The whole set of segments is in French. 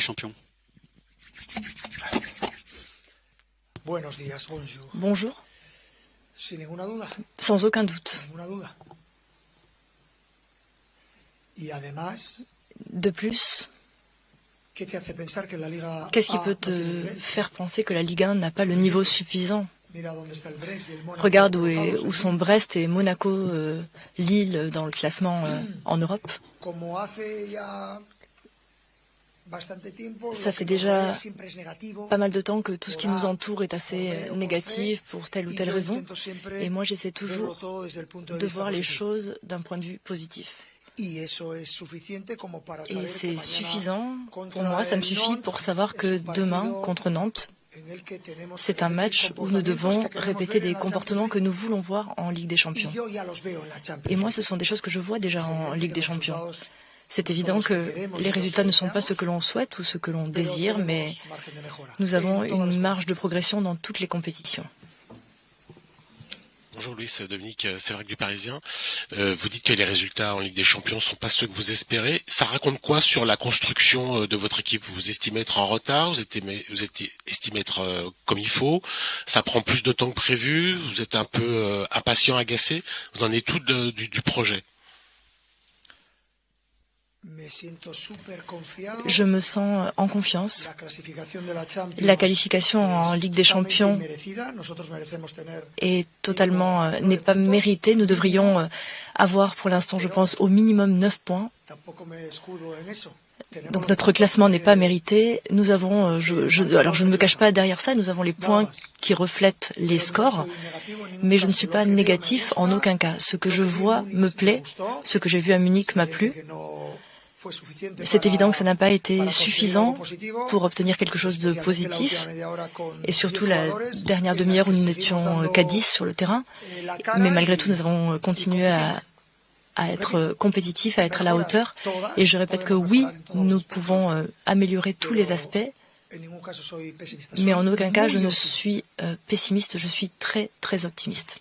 Champions? Bonjour. Sans aucun doute. De plus, qu'est-ce qui peut te faire penser que la Ligue 1 n'a pas le niveau suffisant? Regarde où sont Brest et Monaco, Lille dans le classement en Europe. Ça fait déjà pas mal de temps que tout ce qui nous entoure est assez négatif pour telle ou telle raison. Et moi, j'essaie toujours de voir les choses d'un point de vue positif. Et c'est suffisant, pour moi, ça me suffit pour savoir que demain, contre Nantes, c'est un match où nous devons répéter des comportements que nous voulons voir en Ligue des Champions. Et moi, ce sont des choses que je vois déjà en Ligue des Champions. C'est évident que les résultats ne sont pas ce que l'on souhaite ou ce que l'on désire, mais nous avons une marge de progression dans toutes les compétitions. Bonjour Luis, Dominique Séverac du Parisien. Vous dites que les résultats en Ligue des Champions ne sont pas ceux que vous espérez. Ça raconte quoi sur la construction de votre équipe? Vous estimez être en retard? Vous estimez être comme il faut? Ça prend plus de temps que prévu? Vous êtes un peu impatient, agacé? Vous en êtes tout du projet? Je me sens en confiance. La qualification en Ligue des Champions est totalement n'est pas méritée. Nous devrions avoir pour l'instant, je pense, au minimum 9 points. Donc notre classement n'est pas mérité. Nous avons, alors je ne me cache pas derrière ça, nous avons les points qui reflètent les scores, mais je ne suis pas négatif en aucun cas. Ce que je vois me plaît, ce que j'ai vu à Munich m'a plu. C'est évident que ça n'a pas été suffisant pour obtenir quelque chose de positif, et surtout la dernière demi-heure où nous n'étions qu'à 10 sur le terrain. Mais malgré tout, nous avons continué à être compétitifs, à être à la hauteur. Et je répète que oui, nous pouvons améliorer tous les aspects, mais en aucun cas je ne suis pessimiste, je suis très très optimiste.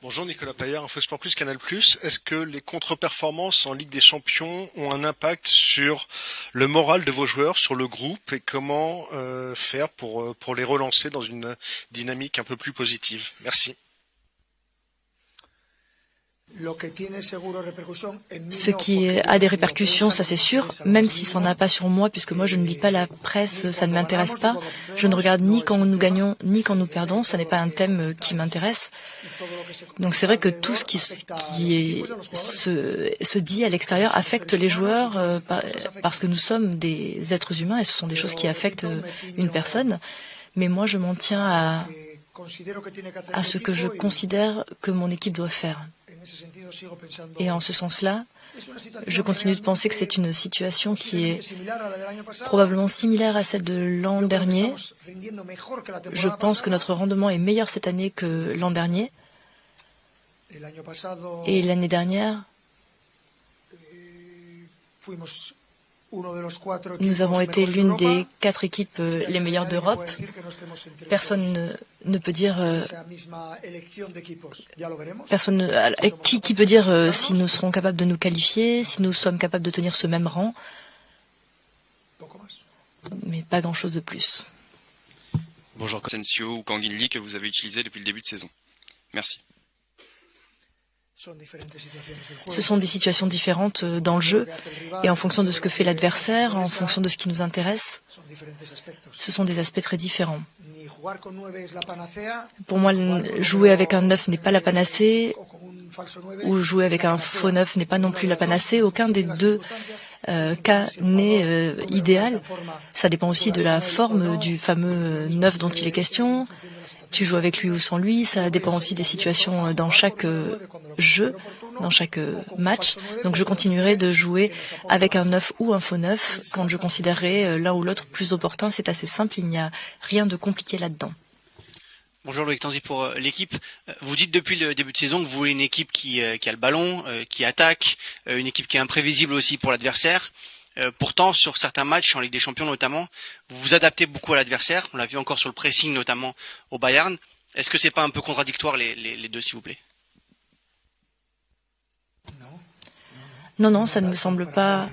Bonjour Nicolas Paillard, InfoSport Plus, Canal+. Est-ce que les contre-performances en Ligue des Champions ont un impact sur le moral de vos joueurs, sur le groupe, et comment faire pour les relancer dans une dynamique un peu plus positive? Merci. Ce qui a des répercussions, ça c'est sûr, même si ça n'en a pas sur moi, puisque moi je ne lis pas la presse, ça ne m'intéresse pas. Je ne regarde ni quand nous gagnons, ni quand nous perdons, ça n'est pas un thème qui m'intéresse. Donc c'est vrai que tout ce qui se dit à l'extérieur affecte les joueurs, parce que nous sommes des êtres humains et ce sont des choses qui affectent une personne. Mais moi je m'en tiens à ce que je considère que mon équipe doit faire. Et en ce sens-là, je continue de penser que c'est une situation qui est probablement similaire à celle de l'an dernier. Je pense que notre rendement est meilleur cette année que l'an dernier. Et l'année dernière, nous avons été l'une des 4 équipes les meilleures d'Europe. Personne ne peut dire qui peut dire si nous serons capables de nous qualifier, si nous sommes capables de tenir ce même rang. Mais pas grand-chose de plus. Bonjour, Asensio ou Canguilly que vous avez utilisé depuis le début de saison. Merci. Ce sont des situations différentes dans le jeu et en fonction de ce que fait l'adversaire, en fonction de ce qui nous intéresse, ce sont des aspects très différents. Pour moi, jouer avec un 9 n'est pas la panacée, ou jouer avec un faux 9 n'est pas non plus la panacée. Aucun des deux cas n'est idéal. Ça dépend aussi de la forme du fameux 9 dont il est question. Tu joues avec lui ou sans lui, ça dépend aussi des situations dans chaque jeu, dans chaque match. Donc je continuerai de jouer avec un 9 ou un faux 9 quand je considérerai l'un ou l'autre plus opportun. C'est assez simple, il n'y a rien de compliqué là-dedans. Bonjour Loïc Tanzi pour l'équipe. Vous dites depuis le début de saison que vous voulez une équipe qui a le ballon, qui attaque, une équipe qui est imprévisible aussi pour l'adversaire. Pourtant, sur certains matchs, en Ligue des Champions notamment, vous vous adaptez beaucoup à l'adversaire. On l'a vu encore sur le pressing, notamment au Bayern. Est-ce que c'est pas un peu contradictoire les deux, s'il vous plaît? Non, ça ne me semble pas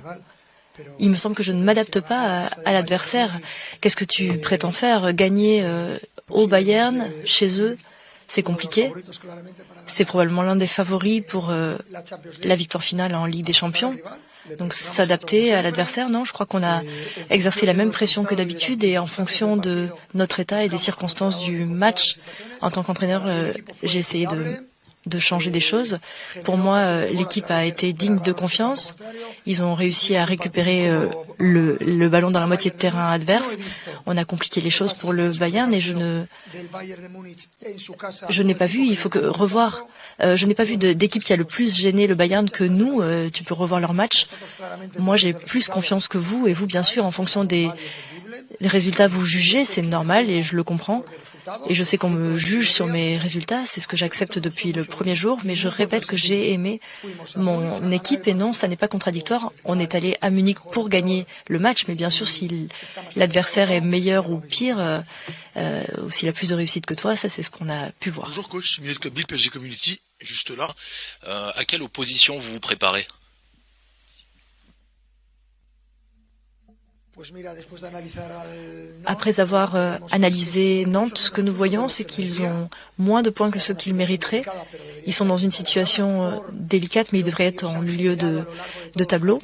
il me semble que je ne m'adapte pas à l'adversaire. Qu'est-ce que tu prétends faire? Gagner au Bayern, chez eux, c'est compliqué. C'est probablement l'un des favoris pour la victoire finale en Ligue des Champions. Donc s'adapter à l'adversaire, non, je crois qu'on a exercé la même pression que d'habitude et en fonction de notre état et des circonstances du match, en tant qu'entraîneur, j'ai essayé de changer des choses. Pour moi, l'équipe a été digne de confiance. Ils ont réussi à récupérer le ballon dans la moitié de terrain adverse. On a compliqué les choses pour le Bayern et je n'ai pas vu, il faut revoir. Je n'ai pas vu d'équipe qui a le plus gêné le Bayern que nous. Tu peux revoir leur match. Moi, j'ai plus confiance que vous et vous, bien sûr, en fonction des résultats, vous jugez, c'est normal et je le comprends. Et je sais qu'on me juge sur mes résultats, c'est ce que j'accepte depuis le premier jour, mais je répète que j'ai aimé mon équipe et non, ça n'est pas contradictoire. On est allé à Munich pour gagner le match, mais bien sûr, si l'adversaire est meilleur ou pire, ou s'il a plus de réussite que toi, ça c'est ce qu'on a pu voir. Bonjour coach, Minute Kabil, PSG Community, juste là. À quelle opposition vous vous préparez? Après avoir analysé Nantes, ce que nous voyons, c'est qu'ils ont moins de points que ce qu'ils mériteraient. Ils sont dans une situation délicate, mais ils devraient être en milieu de tableau.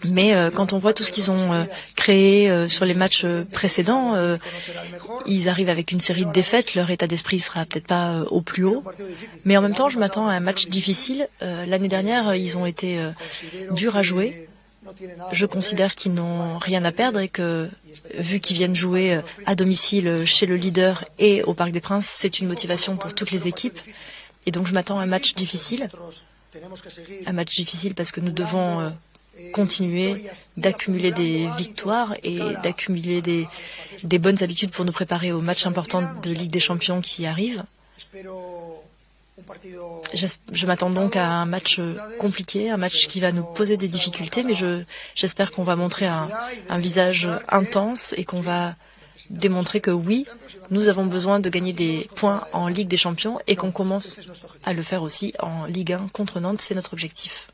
Mais quand on voit tout ce qu'ils ont créé sur les matchs précédents, ils arrivent avec une série de défaites. Leur état d'esprit sera peut-être pas au plus haut. Mais en même temps, je m'attends à un match difficile. L'année dernière, ils ont été durs à jouer. Je considère qu'ils n'ont rien à perdre et que, vu qu'ils viennent jouer à domicile chez le leader et au Parc des Princes, c'est une motivation pour toutes les équipes. Et donc je m'attends à un match difficile. Un match difficile parce que nous devons continuer d'accumuler des victoires et d'accumuler des bonnes habitudes pour nous préparer aux matchs importants de Ligue des Champions qui arrivent. Je m'attends donc à un match compliqué, un match qui va nous poser des difficultés, mais j'espère qu'on va montrer un visage intense et qu'on va démontrer que oui, nous avons besoin de gagner des points en Ligue des Champions et qu'on commence à le faire aussi en Ligue 1 contre Nantes, c'est notre objectif.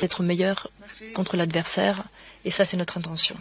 Être meilleur contre l'adversaire et ça c'est notre intention.